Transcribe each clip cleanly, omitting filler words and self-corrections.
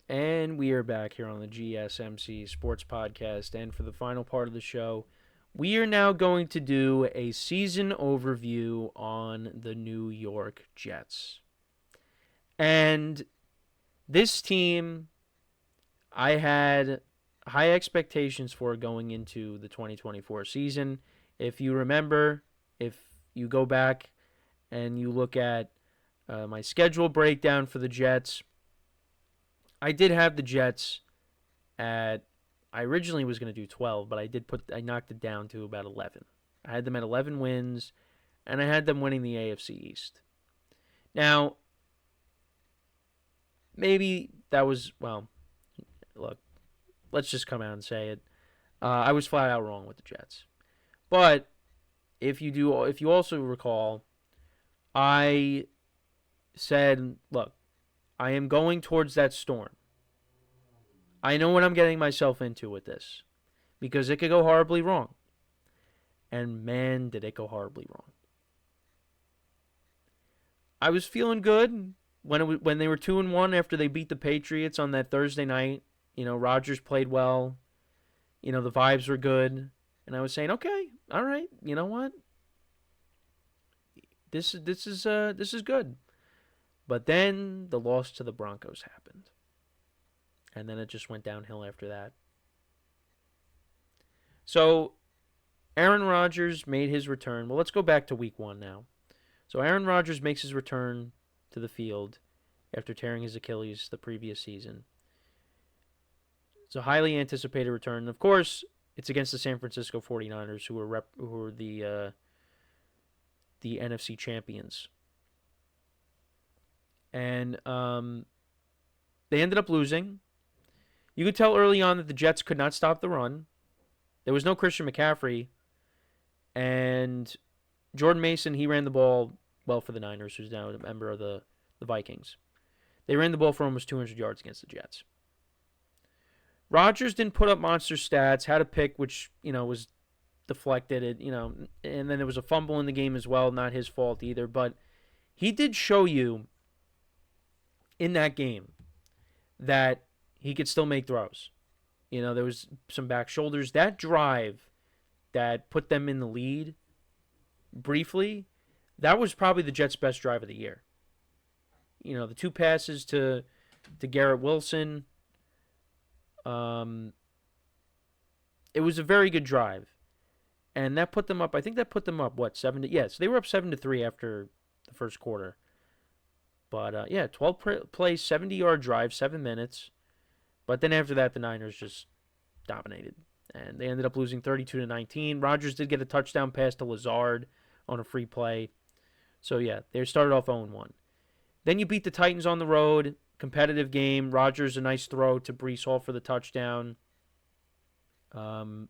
And we are back here on the GSMC Sports Podcast. And for the final part of the show, we are now going to do a season overview on the New York Jets. And this team, I had high expectations for going into the 2024 season. If you remember, if you go back and you look at my schedule breakdown for the Jets, I did have the Jets at. I originally was going to do 12, but I knocked it down to about 11. I had them at 11 wins, and I had them winning the AFC East. Now, maybe that was, well, look, let's just come out and say it. I was flat out wrong with the Jets. But if you also recall, I said, look, I am going towards that storm. I know what I'm getting myself into with this because it could go horribly wrong. And man, did it go horribly wrong. I was feeling good when they were 2-1 after they beat the Patriots on that Thursday night. Rodgers played well. The vibes were good, and I was saying, okay, all right, you know what? This is good. But then the loss to the Broncos happened. And then it just went downhill after that. So Aaron Rodgers made his return. Well, let's go back to week 1 now. So Aaron Rodgers makes his return to the field after tearing his Achilles the previous season. It's a highly anticipated return. And of course, it's against the San Francisco 49ers, who were the NFC champions. And they ended up losing. You could tell early on that the Jets could not stop the run. There was no Christian McCaffrey. And Jordan Mason, he ran the ball well for the Niners, who's now a member of the Vikings. They ran the ball for almost 200 yards against the Jets. Rodgers didn't put up monster stats, had a pick which, was deflected, and then there was a fumble in the game as well, not his fault either, but he did show you in that game that he could still make throws. There was some back shoulders. That drive that put them in the lead briefly, that was probably the Jets' best drive of the year. The 2 passes to Garrett Wilson. It was a very good drive. And that put them up, I think that put them up, 7-? Yes, they were up 7-3 after the first quarter. But, 12 plays, 70-yard drive, 7 minutes. But then after that, the Niners just dominated. And they ended up losing 32-19. Rodgers did get a touchdown pass to Lazard on a free play. So, they started off 0-1. Then you beat the Titans on the road. Competitive game. Rodgers, a nice throw to Breece Hall for the touchdown. The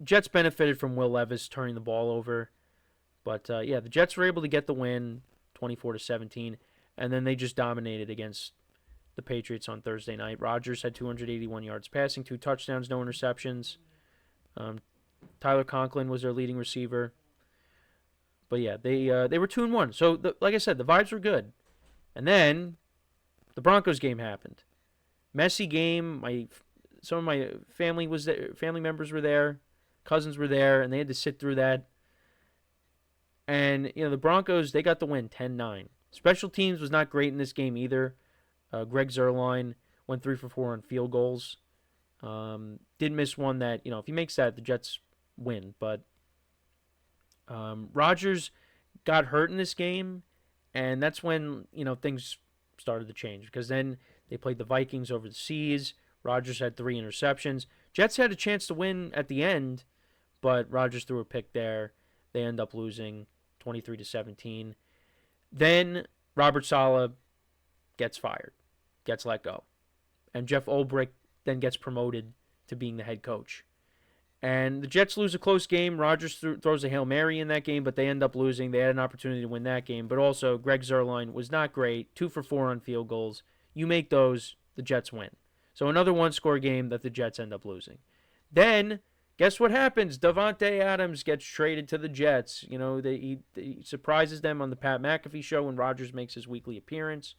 Jets benefited from Will Levis turning the ball over. But, the Jets were able to get the win, 24-17. And then they just dominated against the Patriots on Thursday night. Rodgers had 281 yards passing, 2 touchdowns, no interceptions. Tyler Conklin was their leading receiver. But they were 2-1. So like I said, the vibes were good. And then the Broncos game happened. Messy game. Some of my family was there. Family members were there, cousins were there, and they had to sit through that. And the Broncos, they got the win, 10-9. Special teams was not great in this game either. Greg Zuerlein went 3 for 4 on field goals. Did miss one that, if he makes that, the Jets win. But Rodgers got hurt in this game, and that's when, things started to change. Because then they played the Vikings over the seas. Rodgers had 3 interceptions. Jets had a chance to win at the end, but Rodgers threw a pick there. They end up losing 23-17. Then Robert Saleh gets fired, gets let go. And Jeff Ulbrich then gets promoted to being the head coach. And the Jets lose a close game. Rodgers throws a Hail Mary in that game, but they end up losing. They had an opportunity to win that game. But also, Greg Zuerlein was not great. 2 for 4 on field goals. You make those, the Jets win. So another one-score game that the Jets end up losing. Then, guess what happens? Davante Adams gets traded to the Jets. He surprises them on the Pat McAfee show when Rodgers makes his weekly appearance.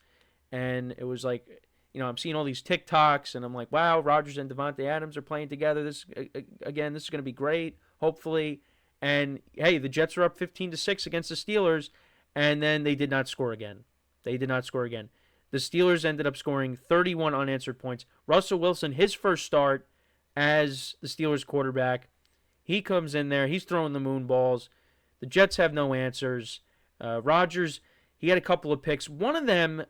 And it was like, I'm seeing all these TikToks, and I'm like, wow, Rodgers and Devontae Adams are playing together. This this is going to be great, hopefully. And hey, the Jets are up 15-6 against the Steelers, and then they did not score again. They did not score again. The Steelers ended up scoring 31 unanswered points. Russell Wilson, his first start as the Steelers quarterback, he comes in there. He's throwing the moon balls. The Jets have no answers. Rodgers, he had a couple of picks. One of them,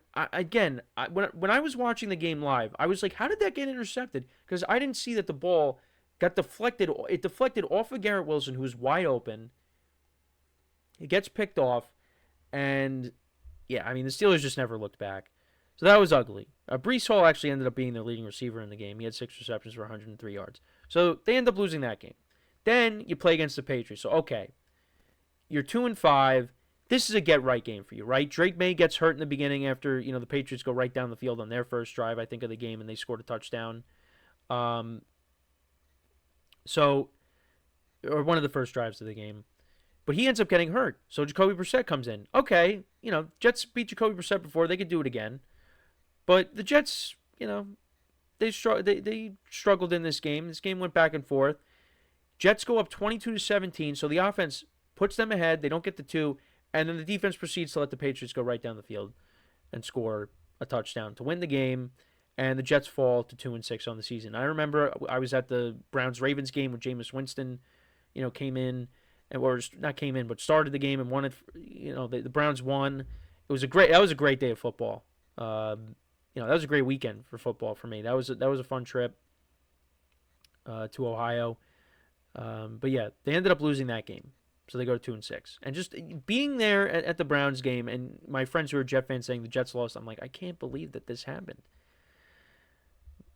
when I was watching the game live, I was like, how did that get intercepted? Because I didn't see that the ball got deflected. It deflected off of Garrett Wilson, who was wide open. It gets picked off. And, yeah, I mean, the Steelers just never looked back. So that was ugly. Breece Hall actually ended up being their leading receiver in the game. He had 6 receptions for 103 yards. So they end up losing that game. Then you play against the Patriots. So, okay, you're 2-5. This is a get-right game for you, right? Drake May gets hurt in the beginning after, the Patriots go right down the field on their first drive, I think, of the game, and they scored a touchdown. Or one of the first drives of the game. But he ends up getting hurt. So Jacoby Brissett comes in. Okay, Jets beat Jacoby Brissett before. They could do it again. But the Jets, they struggled in this game. This game went back and forth. Jets go up 22-17, so the offense puts them ahead. They don't get the 2, and then the defense proceeds to let the Patriots go right down the field and score a touchdown to win the game, and the Jets fall to 2-6 on the season. I remember I was at the Browns-Ravens game when Jameis Winston, came in, but started the game and won it. The Browns won. That was a great day of football. That was a great weekend for football for me. That was a fun trip to Ohio. But yeah, they ended up losing that game, so they go to 2-6. And just being there at the Browns game, and my friends who are Jet fans saying the Jets lost, I'm like, I can't believe that this happened.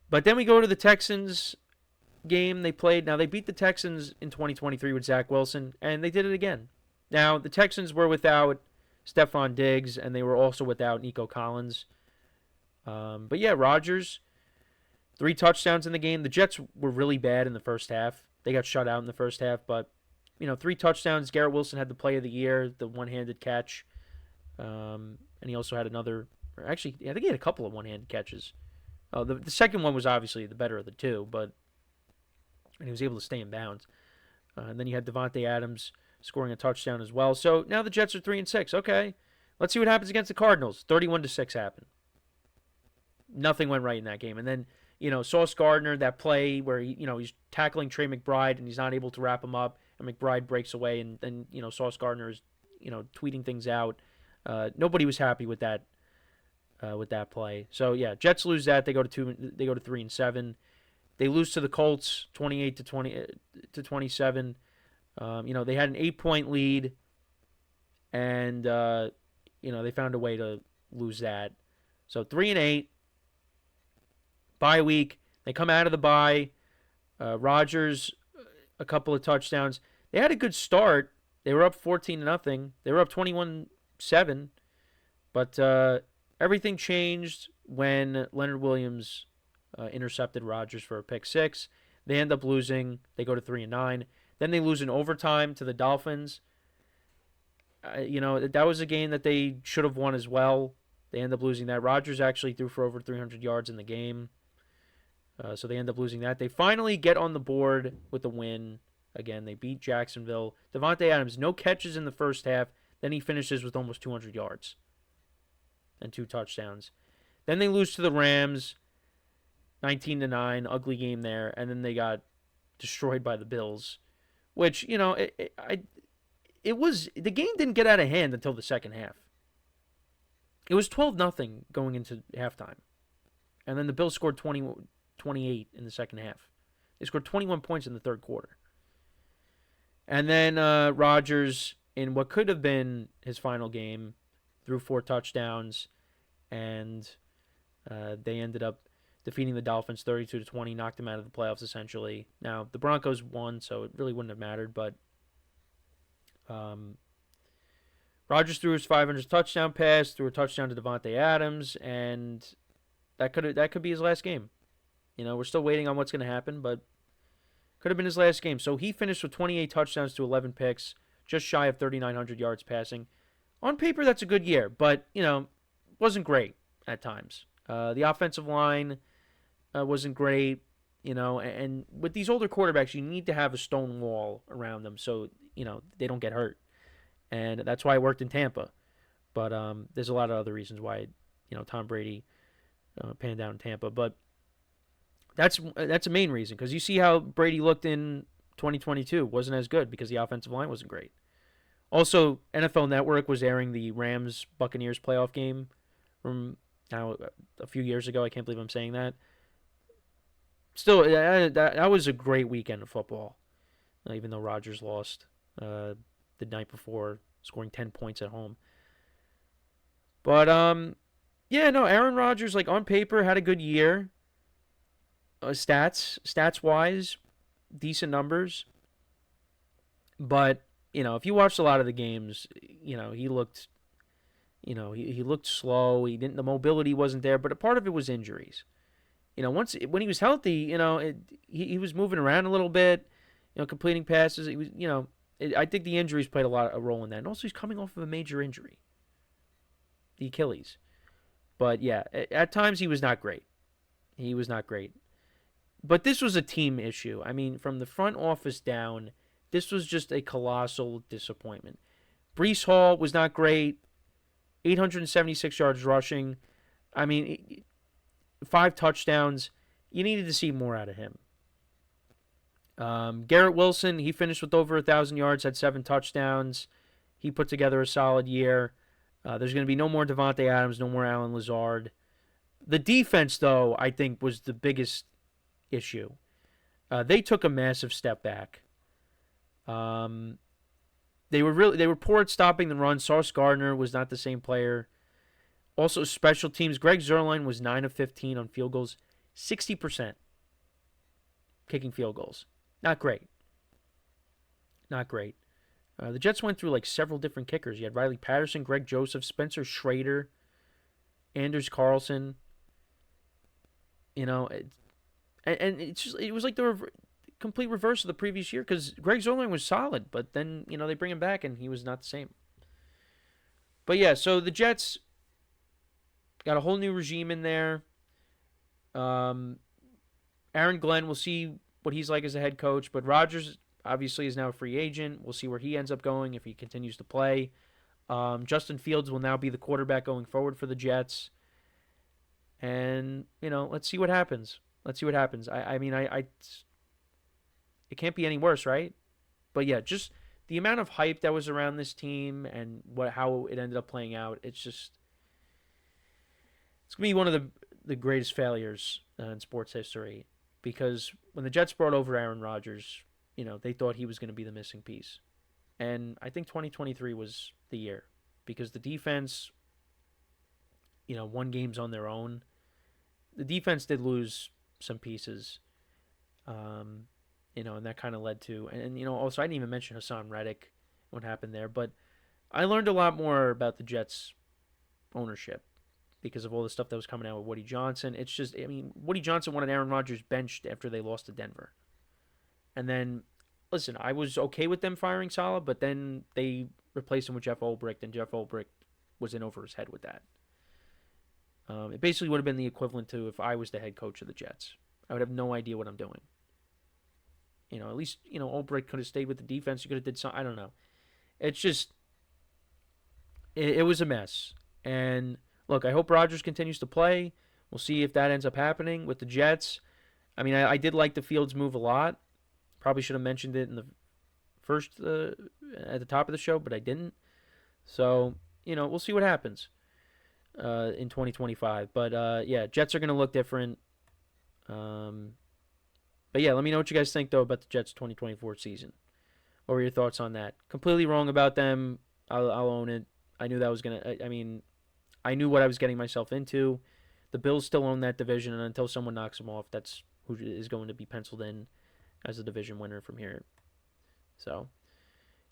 But then we go to the Texans game they played. Now, they beat the Texans in 2023 with Zach Wilson, and they did it again. Now, the Texans were without Stephon Diggs, and they were also without Nico Collins. But yeah, Rodgers, 3 touchdowns in the game. The Jets were really bad in the first half. They got shut out in the first half, but 3 touchdowns. Garrett Wilson had the play of the year, the one-handed catch, and he also had another. Actually, I think he had a couple of one-handed catches. The second one was obviously the better of the 2, and he was able to stay in bounds. And then you had Devontae Adams scoring a touchdown as well. So now the Jets are 3-6. Okay, let's see what happens against the Cardinals. 31-6 happened. Nothing went right in that game, and then. Sauce Gardner, that play where he's tackling Trey McBride and he's not able to wrap him up, and McBride breaks away, and then Sauce Gardner is tweeting things out. Nobody was happy with that play. So yeah, Jets lose that. They go to 3-7. They lose to the Colts 28-27. They had an 8-point lead, and they found a way to lose that. So 3-8. Bye week. They come out of the bye. Rodgers, a couple of touchdowns. They had a good start. They were up 14-0. They were up 21-7. But everything changed when Leonard Williams intercepted Rodgers for a pick 6. They end up losing. They go to 3-9. Then they lose in overtime to the Dolphins. That was a game that they should have won as well. They end up losing that. Rodgers actually threw for over 300 yards in the game. So they end up losing that. They finally get on the board with the win. Again, they beat Jacksonville. Devontae Adams, no catches in the first half. Then he finishes with almost 200 yards and 2 touchdowns. Then they lose to the Rams, 19-9, ugly game there. And then they got destroyed by the Bills, which, the game didn't get out of hand until the second half. It was 12-0 going into halftime. And then the Bills scored 28 in the second half. They scored 21 points in the third quarter. And then Rodgers, in what could have been his final game, threw 4 touchdowns. And they ended up defeating the Dolphins 32-20, knocked them out of the playoffs essentially. Now, the Broncos won, so it really wouldn't have mattered. But Rodgers threw his 500th touchdown pass, threw a touchdown to Devontae Adams, and that could be his last game. We're still waiting on what's going to happen, but could have been his last game. So he finished with 28 touchdowns to 11 picks, just shy of 3,900 yards passing. On paper, that's a good year, but, wasn't great at times. The offensive line wasn't great, and with these older quarterbacks, you need to have a stone wall around them so, they don't get hurt. And that's why I worked in Tampa. But there's a lot of other reasons why, Tom Brady panned out in Tampa. But that's a main reason, because you see how Brady looked in 2022. Wasn't as good because the offensive line wasn't great. Also, NFL Network was airing the Rams Buccaneers playoff game from now a few years ago. I can't believe I'm saying that. Still, that was a great weekend of football, even though Rodgers lost the night before, scoring 10 points at home. But yeah, no, Aaron Rodgers, like, on paper, had a good year. Stats wise, decent numbers. But if you watched a lot of the games, he looked, he looked slow. The mobility wasn't there, but a part of it was injuries. Once when he was healthy, he was moving around a little bit, completing passes. He was, I think the injuries played a role in that, and also he's coming off of a major injury, the Achilles. But yeah, at times he was not great. He was not great. But this was a team issue. I mean, from the front office down, this was just a colossal disappointment. Breece Hall was not great. 876 yards rushing. I mean, 5 touchdowns. You needed to see more out of him. Garrett Wilson, he finished with over 1,000 yards, had 7 touchdowns. He put together a solid year. There's going to be no more Devontae Adams, no more Allen Lazard. The defense, though, I think was the biggest issue. They took a massive step back. They were poor at stopping the run. Sauce Gardner was not the same player. Also, special teams. Greg Zuerlein was 9 of 15 on field goals, 60% kicking field goals. Not great. Not great. The Jets went through like several different kickers. You had Riley Patterson, Greg Joseph, Spencer Schrader, Anders Carlson. And it was like the complete reverse of the previous year, because Greg Zuerlein was solid, but then they bring him back and he was not the same. But yeah, so the Jets got a whole new regime in there. Aaron Glenn, we'll see what he's like as a head coach, but Rodgers obviously is now a free agent. We'll see where he ends up going if he continues to play. Justin Fields will now be the quarterback going forward for the Jets. And, let's see what happens. I mean, it can't be any worse, right? But yeah, just the amount of hype that was around this team and how it ended up playing out, it's going to be one of the greatest failures in sports history, because when the Jets brought over Aaron Rodgers, they thought he was going to be the missing piece. And I think 2023 was the year, because the defense, won games on their own. The defense did lose some pieces, and that kind of led to, and also I didn't even mention Hassan Reddick, what happened there, but I learned a lot more about the Jets ownership because of all the stuff that was coming out with Woody Johnson. It's just, Woody Johnson wanted Aaron Rodgers benched after they lost to Denver. And then, listen, I was okay with them firing Saleh, but then they replaced him with Jeff Ulbrich, and Jeff Ulbrich was in over his head with that. It basically would have been the equivalent to if I was the head coach of the Jets. I would have no idea what I'm doing. At least, Ulbrich could have stayed with the defense. He could have did something. I don't know. It's just, it was a mess. And look, I hope Rodgers continues to play. We'll see if that ends up happening with the Jets. I mean, I did like the Fields move a lot. Probably should have mentioned it in the first, at the top of the show, but I didn't. So, we'll see what happens in 2025. But, yeah, Jets are going to look different. But, yeah, let me know what you guys think, though, about the Jets' 2024 season. What were your thoughts on that? Completely wrong about them. I'll own it. I knew that was going to – I knew what I was getting myself into. The Bills still own that division, and until someone knocks them off, that's who is going to be penciled in as the division winner from here. So,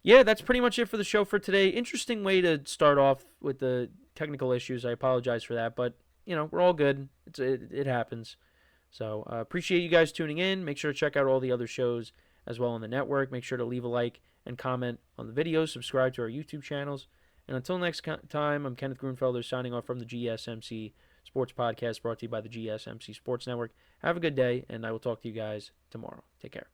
yeah, that's pretty much it for the show for today. Interesting way to start off with the technical issues. I apologize for that, but, we're all good. It happens. So, appreciate you guys tuning in. Make sure to check out all the other shows as well on the network. Make sure to leave a like and comment on the videos. Subscribe to our YouTube channels. And until next time, I'm Kenneth Grunfelder signing off from the GSMC sports podcast brought to you by the GSMC Sports Network. Have a good day, and I will talk to you guys tomorrow. Take care.